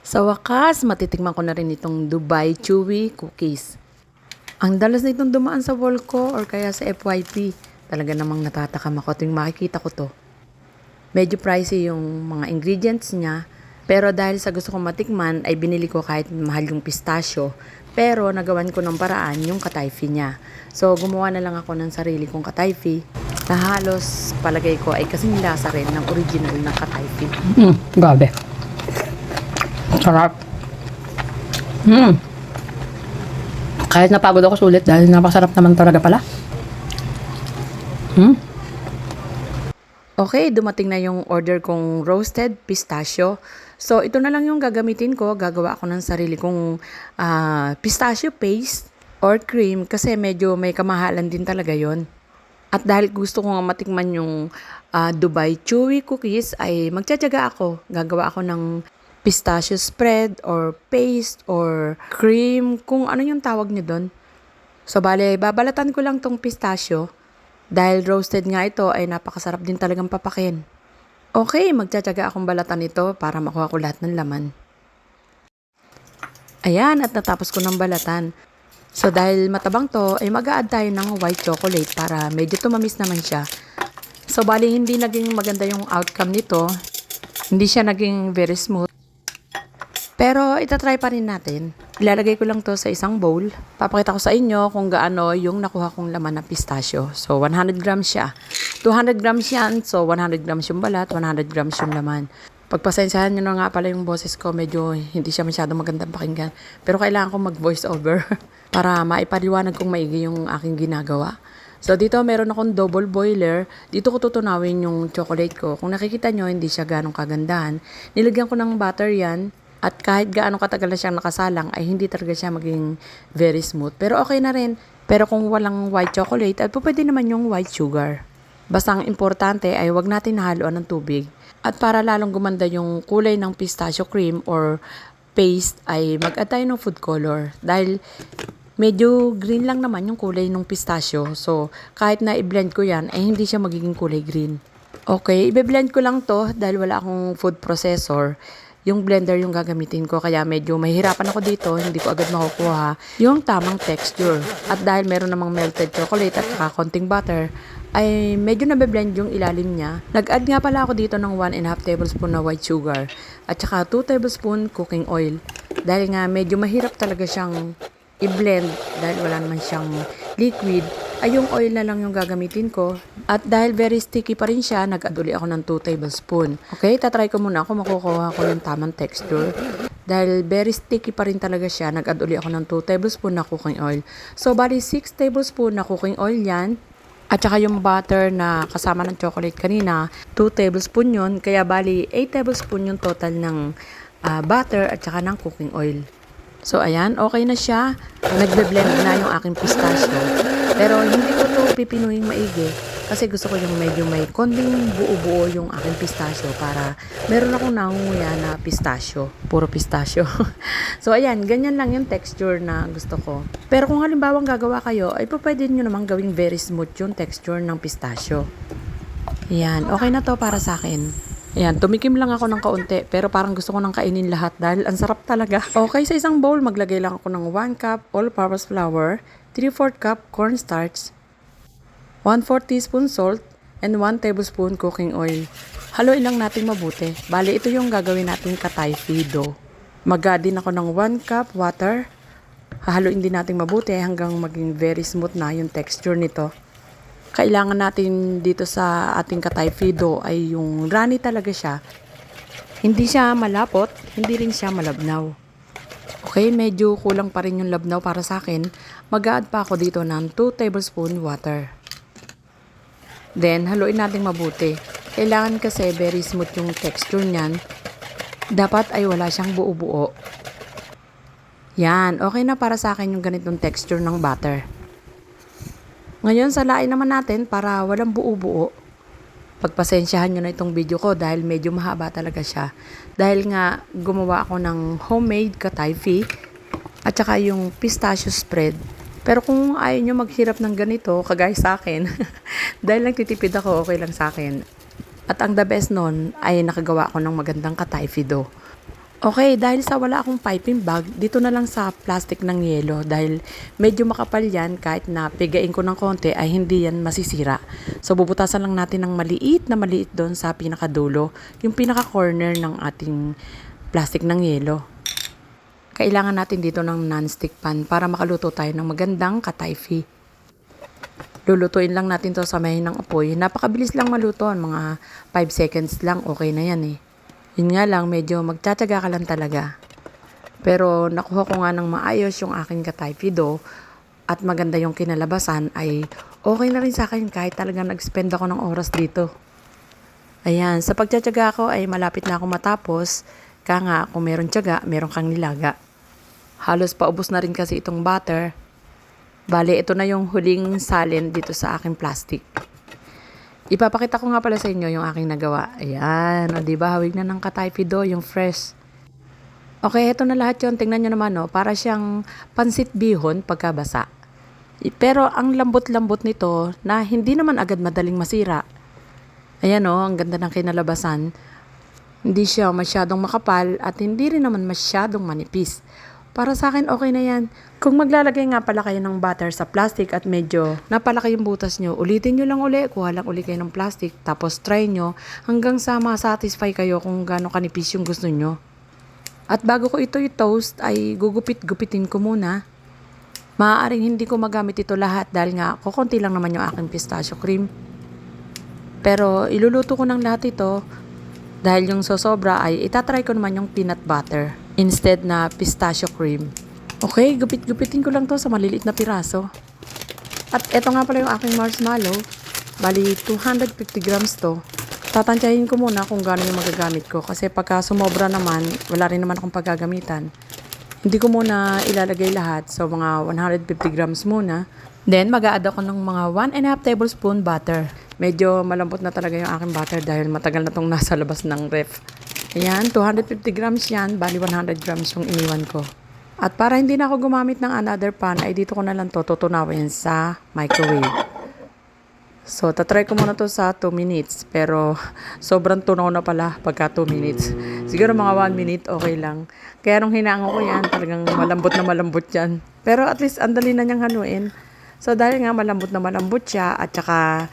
Sa wakas, matitikman ko na rin itong Dubai Chewy Cookies. Ang dalas na itong dumaan sa wall ko or kaya sa FYP. Talaga namang natatakam ako tuwing makikita ko to. Medyo pricey yung mga ingredients niya. Pero dahil sa gusto kong matikman, ay binili ko kahit mahal yung pistachio. Pero nagawan ko ng paraan yung katayfi niya. So gumawa na lang ako ng sarili kong katayfi na halos palagay ko ay kasing lasa rin ng original na katayfi. Grabe. Sarap. Kahit napagod ako sulit dahil napasarap naman talaga pala. Okay, dumating na yung order kong roasted pistachio. So, ito na lang yung gagamitin ko. Gagawa ako ng sarili kong pistachio paste or cream kasi medyo may kamahalan din talaga yon. At dahil gusto ko nga matikman yung Dubai Chewy Cookies, ay magtsatsaga ako. Gagawa ako ng pistachio spread or paste or cream, kung ano yung tawag niyo doon. So, bale, babalatan ko lang tong pistachio. Dahil roasted nga ito ay napakasarap din talagang papakin. Okay, magtsatsaga akong balatan ito para makuha ko lahat ng laman. Ayan, at natapos ko ng balatan. So dahil matabang to, ay mag-a-add tayo ng white chocolate para medyo tumamis naman siya. So bali hindi naging maganda yung outcome nito. Hindi siya naging very smooth. Pero itatry pa rin natin. Ilalagay ko lang to sa isang bowl. Papakita ko sa inyo kung gaano yung nakuha kong laman ng pistachio. So 100 grams siya. 200 grams yan. So 100 grams yung balat, 100 grams yung laman. Pagpasensyahan nyo na nga pala yung boses ko, medyo hindi siya masyadong magandang pakinggan. Pero kailangan ko mag-voice over para maipaliwanag kong maigi yung aking ginagawa. So dito meron akong double boiler. Dito ko tutunawin yung chocolate ko. Kung nakikita nyo, hindi siya ganong kagandahan. Nilagyan ko ng butter yan. At kahit gaano katagal na siyang nakasalang, ay hindi talaga siya maging very smooth. Pero okay na rin. Pero kung walang white chocolate, ay pwede naman yung white sugar. Basta ang importante ay wag natin nahaluan ng tubig. At para lalong gumanda yung kulay ng pistachio cream or paste, ay mag-add tayo ng food color. Dahil medyo green lang naman yung kulay ng pistachio. So, kahit na i-blend ko yan, ay hindi siya magiging kulay green. Okay, i-blend ko lang to dahil wala akong food processor. Yung blender yung gagamitin ko, kaya medyo mahihirapan ako dito, hindi ko agad makukuha yung tamang texture. At dahil meron namang melted chocolate at saka konting butter, ay medyo nabe-blend yung ilalim niya. Nag-add nga pala ako dito ng 1.5 tablespoon na white sugar at saka 2 tablespoon cooking oil. Dahil nga medyo mahirap talaga siyang i-blend dahil wala naman siyang liquid, ay yung oil na lang yung gagamitin ko. At dahil very sticky pa rin siya, nag-add uli ako ng 2 tablespoon. Okay, tatry ko muna kung makukuha ko yung tamang texture. Dahil very sticky pa rin talaga siya, nag-add uli ako ng 2 tablespoon na cooking oil. So, bali 6 tablespoon na cooking oil yan. At saka yung butter na kasama ng chocolate kanina, 2 tablespoon yun. Kaya bali 8 tablespoon yung total ng butter at saka ng cooking oil. So, ayan, okay na siya. Nagbe-blend na yung aking pistachio. Pero hindi ko to pipinuing maigi kasi gusto ko yung medyo may konting buo-buo yung aking pistachio para meron akong nangunguya na pistachio. Puro pistachio. So, ayan, ganyan lang yung texture na gusto ko. Pero kung halimbawa gagawa kayo, ay pwede nyo namang gawing very smooth yung texture ng pistachio. Ayan, okay na to para sa akin. Ayan, tumikim lang ako ng kaunti pero parang gusto ko nang kainin lahat dahil ang sarap talaga. Okay, sa isang bowl, maglagay lang ako ng 1 cup all-purpose flour, 3/4 cup cornstarch, 1/4 teaspoon salt, and 1 tablespoon cooking oil. Haluin lang natin mabuti. Bali, ito yung gagawin natin katayfi dough. Mag-add din ako ng 1 cup water. Hahaluin din natin mabuti hanggang maging very smooth na yung texture nito. Kailangan natin dito sa ating katayfi dough ay yung runny talaga siya. Hindi siya malapot, hindi rin siya malabnaw. Okay, medyo kulang pa rin yung labnaw para sa akin. Mag-add pa ako dito ng 2 tablespoon water. Then, haluin natin mabuti. Kailangan kasi very smooth yung texture niyan. Dapat ay wala siyang buo-buo. Yan, okay na para sa akin yung ganitong texture ng butter. Ngayon, salain naman natin para walang buo-buo. Pagpasensyahan nyo na itong video ko dahil medyo mahaba talaga siya. Dahil nga, gumawa ako ng homemade katayfi at saka yung pistachio spread. Pero kung ayaw nyo maghirap ng ganito, kagaya sa akin, dahil nagtitipid ako, okay lang sa akin. At ang the best nun ay nakagawa ako ng magandang katayfi dough. Okay, dahil sa wala akong piping bag, dito na lang sa plastic ng yelo dahil medyo makapal yan kahit na pigain ko ng konti ay hindi yan masisira. So bubutasan lang natin ng maliit na maliit doon sa pinakadulo, yung pinaka-corner ng ating plastic ng yelo. Kailangan natin dito ng non-stick pan para makaluto tayo ng magandang katayfi. Lulutuin lang natin to sa may ng apoy. Napakabilis lang maluto, mga 5 seconds lang okay na yan eh. Yun nga lang, medyo magtsatsaga ka lang talaga. Pero nakuha ko nga ng maayos yung aking katayfi dough at maganda yung kinalabasan ay okay na rin sa akin kahit talagang nag-spend ako ng oras dito. Ayan, sa pagtsatsaga ko ay malapit na ako matapos. Kaya nga, kung meron tsaga, meron kang nilaga. Halos paubos na rin kasi itong butter. Bale, ito na yung huling salin dito sa aking plastic. Ipapakita ko nga pala sa inyo yung aking nagawa. Ayan, o diba, hawig na ng katayfi dough, yung fresh. Okay, ito na lahat yun. Tingnan nyo naman, para siyang pansit bihon pagkabasa. Pero ang lambot-lambot nito na hindi naman agad madaling masira. Ayan ang ganda ng kinalabasan. Hindi siya masyadong makapal at hindi rin naman masyadong manipis. Para sa akin, okay na yan. Kung maglalagay nga pala kayo ng butter sa plastic at medyo napalaki yung butas nyo, ulitin nyo lang uli, kuha lang uli kayo ng plastic, tapos try nyo hanggang sa ma-satisfy kayo kung gaano kanipis yung gusto nyo. At bago ko ito i-toast, ay gugupit-gupitin ko muna. Maaaring hindi ko magamit ito lahat dahil nga kukunti lang naman yung aking pistachio cream. Pero iluluto ko ng lahat ito dahil yung sosobra ay itatry ko naman yung peanut butter instead na pistachio cream. Okay, gupit-gupitin ko lang to sa maliliit na piraso. At eto nga pala yung aking marshmallow. Bali, 250 grams to. Tatantyahin ko muna kung gaano yung magagamit ko kasi pagka sumobra naman, wala rin naman akong paggagamitan. Hindi ko muna ilalagay lahat, so mga 150 grams muna. Then, mag-a-add ako ng mga 1.5 tablespoon butter. Medyo malambot na talaga yung aking butter dahil matagal na tong nasa labas ng ref. Ayan, 250 grams yan, bali 100 grams yung iniwan ko. At para hindi na ako gumamit ng another pan, ay dito ko na lang to tutunawin sa microwave. So, tatry ko muna to sa 2 minutes. Pero, sobrang tunaw na pala pagka 2 minutes. Siguro mga 1 minute, okay lang. Kaya nung hinaango ko yan, talagang malambot yan. Pero at least, andali na niyang haluin. So, dahil nga malambot na malambot siya, at saka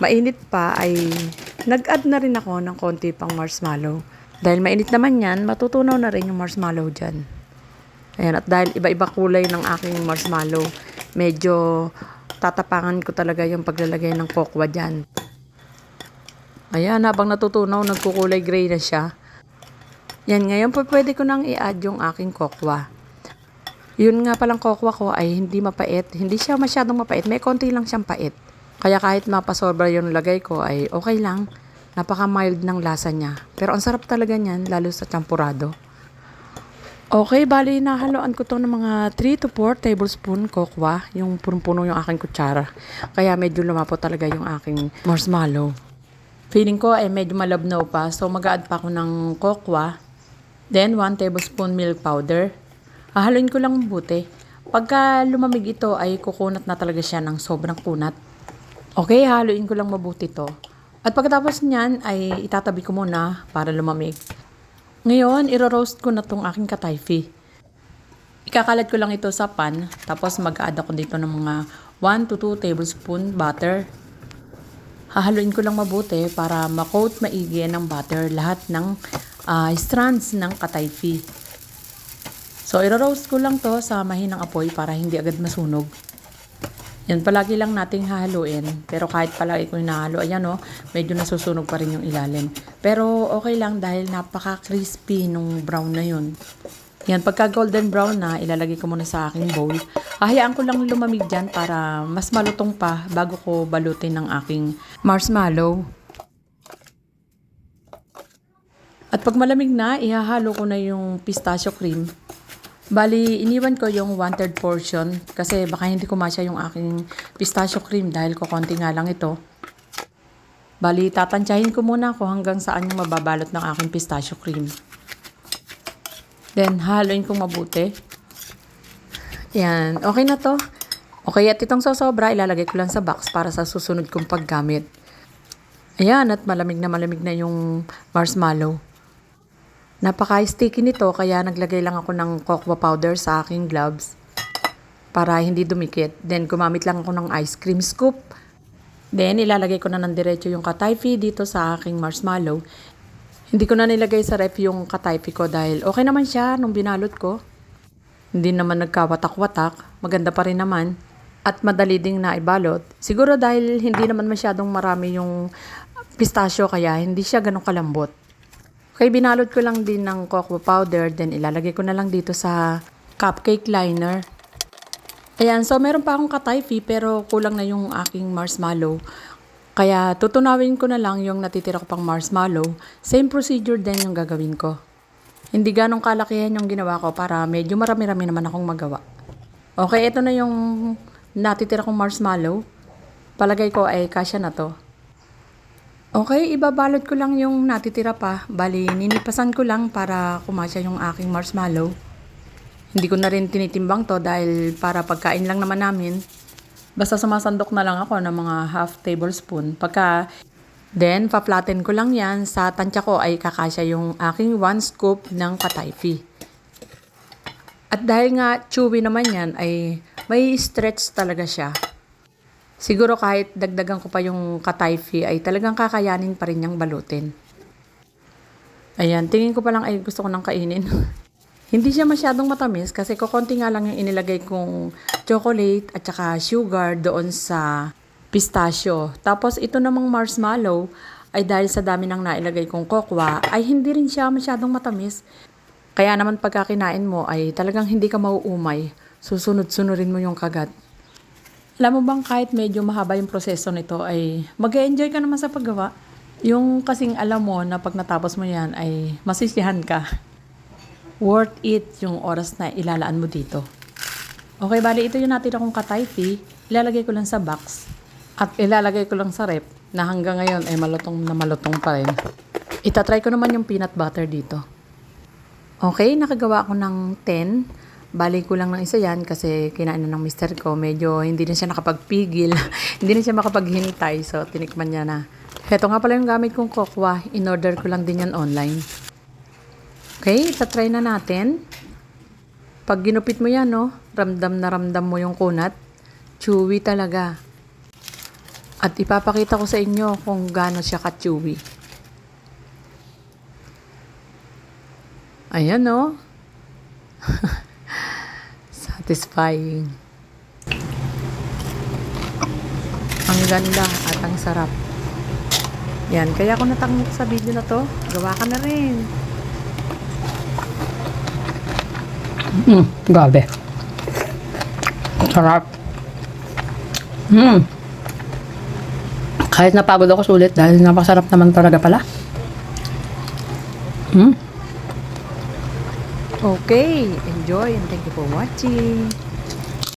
mainit pa, ay nag-add na rin ako ng konti pang marshmallow. Dahil mainit naman yan, matutunaw na rin yung marshmallow dyan. Ayan, at dahil iba-iba kulay ng aking marshmallow, medyo tatapangan ko talaga yung paglalagay ng kokwa dyan. Ayan, habang natutunaw, nagkukulay gray na siya. Yan, ngayon po pwede ko nang i-add yung aking kokwa. Yun nga palang kokwa ko ay hindi mapait. Hindi siya masyadong mapait. May konti lang siyang pait. Kaya kahit mapasobra yung lagay ko ay okay lang. Napaka-mild ng lasa niya. Pero ang sarap talaga niyan, lalo sa champurado. Okay, bali nahaluan ko to ng mga 3 to 4 tablespoon kokwa. Yung punong-puno yung aking kutsara. Kaya medyo lumapot talaga yung aking marshmallow. Feeling ko ay medyo malabnaw pa. So mag-add pa ako ng kokwa. Then 1 tablespoon milk powder. Hahaluin ko lang mabuti. Pagka lumamig ito ay kukunat na talaga siya ng sobrang kunat. Okay, haluin ko lang mabuti to. At pagkatapos niyan ay itatabi ko muna para lumamig. Ngayon, iro-roast ko na tong aking katayfi. Ikakalat ko lang ito sa pan, tapos mag-add ako dito ng mga 1 to 2 tablespoon butter. Hahaluin ko lang mabuti para ma-coat maigi ng butter lahat ng strands ng katayfi. So, iro-roast ko lang to sa mahinang apoy para hindi agad masunog. Yan, palagi lang nating hahaluin. Pero kahit palagi ko hinahalo, ayan medyo nasusunog pa rin yung ilalim. Pero okay lang dahil napaka-crispy nung brown na yun. Yan, pagka golden brown na, ilalagay ko muna sa aking bowl. Hahayaan ko lang lumamig dyan para mas malutong pa bago ko balutin ng aking marshmallow. At pag malamig na, ihahalo ko na yung pistachio cream. Bali, iniwan ko yung 1/3 portion kasi baka hindi kumasya yung aking pistachio cream dahil kukonti nga lang ito. Bali, tatantyahin ko muna kung hanggang saan yung mababalot ng aking pistachio cream. Then, haluin ko mabuti. Yan, okay na to. Okay, at itong sosobra, ilalagay ko lang sa box para sa susunod kong paggamit. Ayan, at malamig na yung marshmallow. Napaka-sticky nito kaya naglagay lang ako ng cocoa powder sa aking gloves para hindi dumikit. Then gumamit lang ako ng ice cream scoop. Then ilalagay ko na ng diretso yung katayfi dito sa aking marshmallow. Hindi ko na nilagay sa ref yung katayfi ko dahil okay naman siya nung binalot ko. Hindi naman nagkawatak-watak, maganda pa rin naman. At madali ding naibalot. Siguro dahil hindi naman masyadong marami yung pistachio kaya hindi siya ganun kalambot. Okay, binalot ko lang din ng cocoa powder, then ilalagay ko na lang dito sa cupcake liner. Ayan, so meron pa akong katayfi pero kulang na yung aking marshmallow. Kaya tutunawin ko na lang yung natitira ko pang marshmallow. Same procedure din yung gagawin ko. Hindi ganong kalakihan yung ginawa ko para medyo marami-rami naman akong magawa. Okay, ito na yung natitira kong marshmallow. Palagay ko ay kasya na to. Okay, ibabalot ko lang yung natitira pa. Bali, ninipasan ko lang para kumasya yung aking marshmallow. Hindi ko na rin tinitimbang to dahil para pagkain lang naman namin. Basta sumasandok na lang ako ng mga half tablespoon. Then, pa-flatten ko lang yan. Sa tansya ko ay kakasya yung aking 1 scoop ng katayfi. At dahil nga chewy naman yan, ay may stretch talaga siya. Siguro kahit dagdagan ko pa yung katayfi ay talagang kakayanin pa rin niyang balutin. Ayan, tingin ko pa lang ay gusto ko nang kainin. Hindi siya masyadong matamis kasi kukonti nga lang yung inilagay kong chocolate at saka sugar doon sa pistachio. Tapos ito namang marshmallow ay dahil sa dami ng nailagay kong kokwa ay hindi rin siya masyadong matamis. Kaya naman pagka kinain mo ay talagang hindi ka mauumay. Susunod-sunurin mo yung kagat. Alam mo bang kahit medyo mahaba yung proseso nito ay mag-enjoy ka naman sa paggawa. Yung kasing alam mo na pag natapos mo yan ay masisiyahan ka. Worth it yung oras na ilalaan mo dito. Okay, bali ito yung natira kong katayfi. Ilalagay ko lang sa box. At ilalagay ko lang sa rep na hanggang ngayon ay malutong na malutong pa rin. Itatry ko naman yung peanut butter dito. Okay, nakagawa ko ng 10. Bali ko lang ng isa yan kasi kinain na ng mister ko. Medyo hindi na siya nakapagpigil. Hindi na siya makapaghintay. So, tinikman niya na. Heto nga pala yung gamit kong kokwa. In-order ko lang din yan online. Okay, itatry na natin. Pag ginupit mo yan, no, ramdam na ramdam mo yung kunat. Chewy talaga. At ipapakita ko sa inyo kung gaano siya ka-chewy. Ayan, no. Satisfying. Ang ganda at ang sarap. Yan, kaya ako natanggap sa video na to. Gawa ka na rin. Grabe. Sarap. Kahit napagod ako sulit dahil napasarap naman talaga pala. Okay, enjoy and thank you for watching.